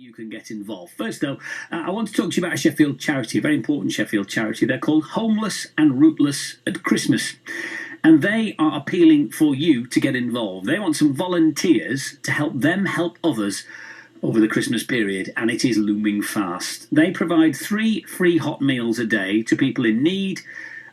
you can get involved. First, though, I want to talk to you about a Sheffield charity, a very important Sheffield charity. They're called Homeless and Rootless at Christmas. And they are appealing for you to get involved. They want some volunteers to help them help others over the Christmas period, and it is looming fast. They provide 3 free hot meals a day to people in need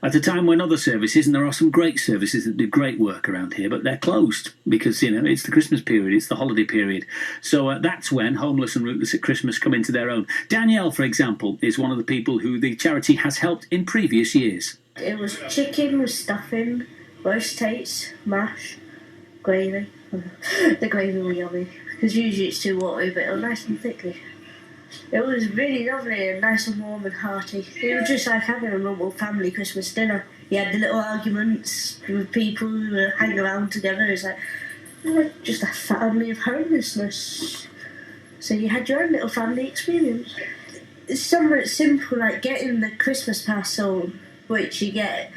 at a time when other services, and there are some great services that do great work around here, but they're closed because, it's the Christmas period, it's the holiday period. So that's when Homeless and Rootless at Christmas come into their own. Danielle, for example, is one of the people who the charity has helped in previous years. It was chicken with stuffing, roast tates, mash, gravy. The gravy was yummy, because usually it's too watery, but it was nice and thickly. It was really lovely and nice and warm and hearty. It was just like having a normal family Christmas dinner. You had the little arguments with people who were hanging around together. It was like just a family of homelessness. So you had your own little family experience. It's somewhat simple, like getting the Christmas parcel, which you get,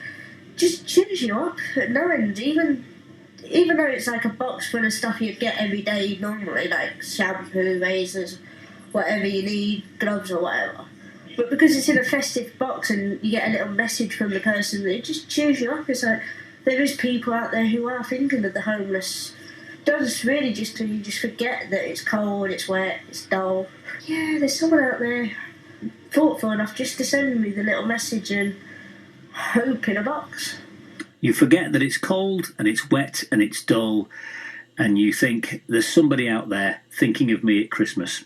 just cheers you up at no end. Even though it's like a box full of stuff you get every day normally, like shampoo, razors, whatever you need, gloves or whatever. But because it's in a festive box and you get a little message from the person, it just cheers you up. It's like there is people out there who are thinking of the homeless. It does really you just forget that it's cold, it's wet, it's dull. Yeah, there's someone out there thoughtful enough just to send me the little message and hope in a box. You forget that it's cold and it's wet and it's dull, and you think there's somebody out there thinking of me at Christmas.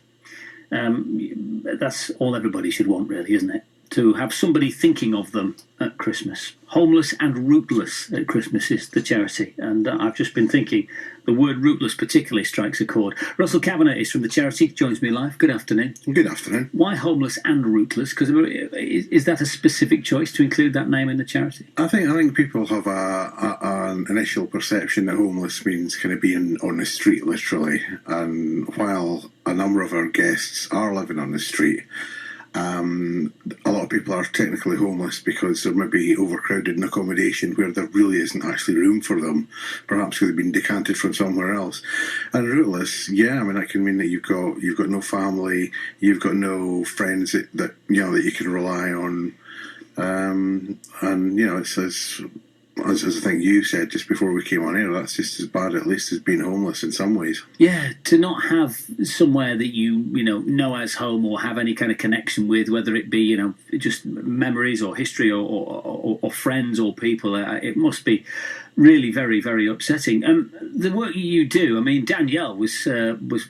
That's all everybody should want, really, isn't it? To have somebody thinking of them at Christmas. Homeless and Rootless at Christmas is the charity, and I've just been thinking the word rootless particularly strikes a chord. Russell Cavanagh is from the charity, joins me live. Good afternoon. Good afternoon. Why homeless and rootless? Because is that a specific choice to include that name in the charity? I think people have an initial perception that homeless means kind of being on the street, literally, and while a number of our guests are living on the street, a lot of people are technically homeless because they're maybe overcrowded in accommodation where there really isn't actually room for them, perhaps because they've been decanted from somewhere else. And rootless, that can mean that you've got no family, you've got no friends that you can rely on, it's as I think you said just before we came on air, that's just as bad at least as being homeless in some ways. Yeah, to not have somewhere that you know as home or have any kind of connection with, whether it be just memories or history or friends or people, it must be really very, very upsetting. The work you do, Danielle was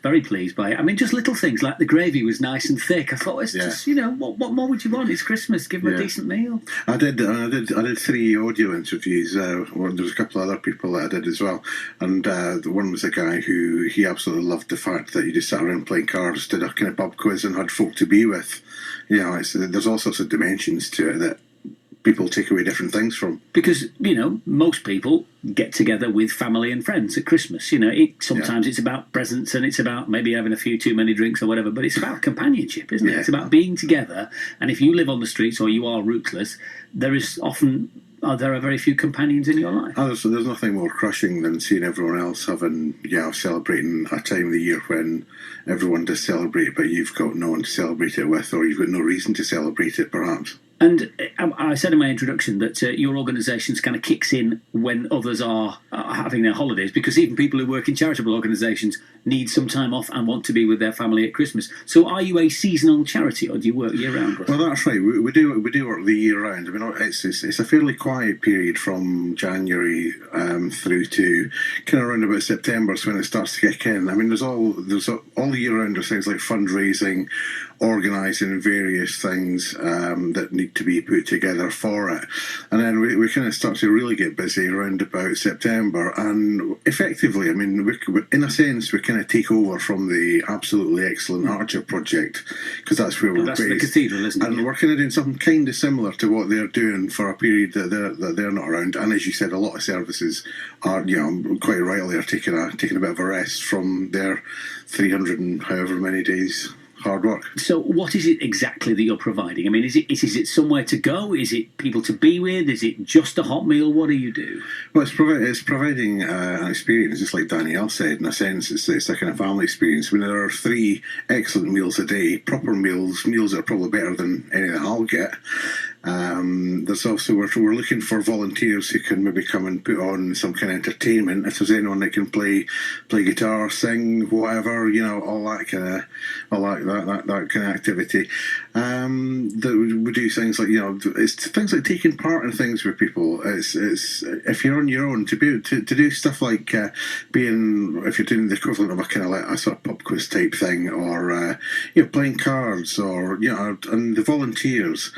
very pleased by it. Just little things like the gravy was nice and thick. I thought it's just what more would you want? It's Christmas. Give them a decent meal. I did 3 audio interviews. There was a couple of other people that I did as well, and the one was a guy who he absolutely loved the fact that you just sat around playing cards, did a kind of pub quiz, and had folk to be with. There's all sorts of dimensions to it that people take away different things from. Because, most people get together with family and friends at Christmas. Sometimes it's about presents and it's about maybe having a few too many drinks or whatever, but it's about companionship, isn't it? It's about being together. And if you live on the streets or you are rootless, there are very few companions in your life. There's nothing more crushing than seeing everyone else celebrating a time of the year when everyone does celebrate, but you've got no one to celebrate it with, or you've got no reason to celebrate it, perhaps. And I said in my introduction that your organisation kind of kicks in when others are having their holidays, because even people who work in charitable organisations need some time off and want to be with their family at Christmas. So are you a seasonal charity, or do you work year-round? Well, that's right. We do work the year-round. It's a fairly quiet period from January through to kind of around about September when it starts to kick in. There's all year round. There's things like fundraising, organising various things that need to be put together for it, and then we kind of start to really get busy around about September, and effectively, in a sense, we kind of take over from the absolutely excellent HARC project, because that's where we're based. The cathedral, isn't it? And we're kind of doing something kind of similar to what they're doing for a period that they're not around. And as you said, a lot of services are, quite rightly, are taking a bit of a rest from their 300 and however many days hard work. So what is it exactly that you're providing? I mean, is it somewhere to go? Is it people to be with? Is it just a hot meal? What do you do? Well, it's providing an experience, just like Danielle said. In a sense, it's a kind of family experience. I mean, there are 3 excellent meals a day, proper meals that are probably better than any that I'll get. There's also, we're looking for volunteers who can maybe come and put on some kind of entertainment. If there's anyone that can play guitar, sing, whatever, all that kind of activity. We do things like, it's things like taking part in things with people. It's if you're on your own, to do stuff like if you're doing the equivalent of a kind of like a sort of pub quiz type thing, or playing cards, or and the volunteers.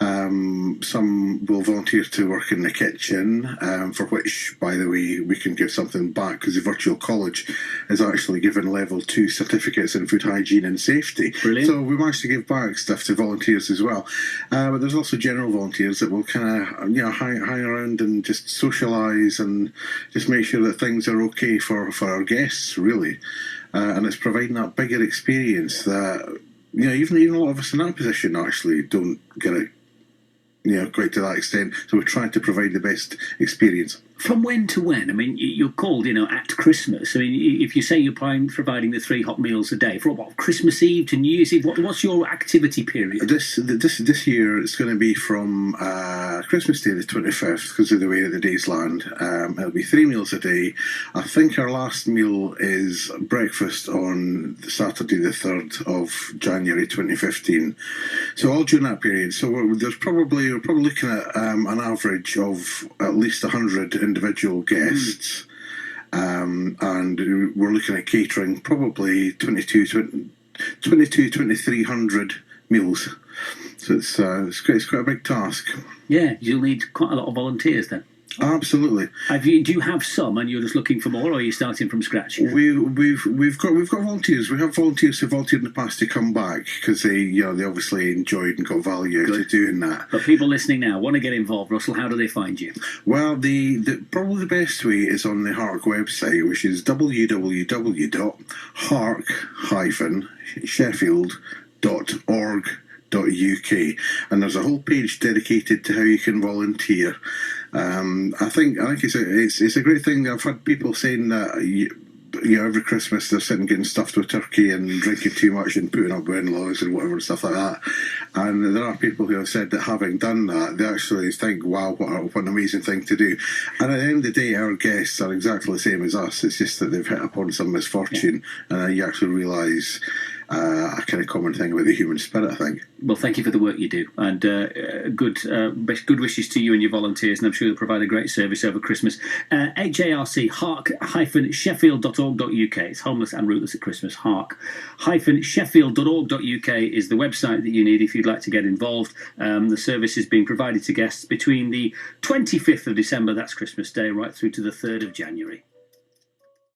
Some will volunteer to work in the kitchen, for which, by the way, we can give something back, because the virtual college is actually given level 2 certificates in food hygiene and safety. Brilliant. So we managed to give back stuff to volunteers as well. But there's also general volunteers that will kind of hang around and just socialise and just make sure that things are okay for our guests, really. And it's providing that bigger experience that even a lot of us in that position actually don't get it quite to that extent. So we're trying to provide the best experience. From when to when? I mean, you're called, at Christmas. I mean, if you say you're providing the 3 hot meals a day, for what, Christmas Eve to New Year's Eve, what's your activity period? This year it's going to be from Christmas Day the 25th, because of the way that the days land. It'll be 3 meals a day. I think our last meal is breakfast on Saturday the 3rd of January 2015. So all during that period. So we're probably looking at an average of at least 100 individual guests, and we're looking at catering probably 2,300 meals. So it's quite a big task. Yeah, you'll need quite a lot of volunteers then. Absolutely. Do you have some, and you're just looking for more, or are you starting from scratch? We've got volunteers. We have volunteers who volunteered in the past to come back, because they obviously enjoyed and got value out of doing that. But people listening now want to get involved, Russell. How do they find you? Well, probably the best way is on the HARC website, which is www.harc-sheffield.org.uk, and there's a whole page dedicated to how you can volunteer. I think it's a great thing. I've had people saying that every Christmas they're sitting getting stuffed with turkey and drinking too much and putting up with in-laws and whatever and stuff like that. And there are people who have said that having done that, they actually think, wow, what an amazing thing to do. And at the end of the day, our guests are exactly the same as us. It's just that they've hit upon some misfortune, and then you actually realise a kind of common thing about the human spirit, I think. Well, thank you for the work you do, and good wishes to you and your volunteers, and I'm sure you'll provide a great service over Christmas. HARC, harc-sheffield.org.uk. It's homeless and rootless at Christmas. harc-sheffield.org.uk is the website that you need if you'd like to get involved. The service is being provided to guests between the 25th of December, that's Christmas Day, right through to the 3rd of January.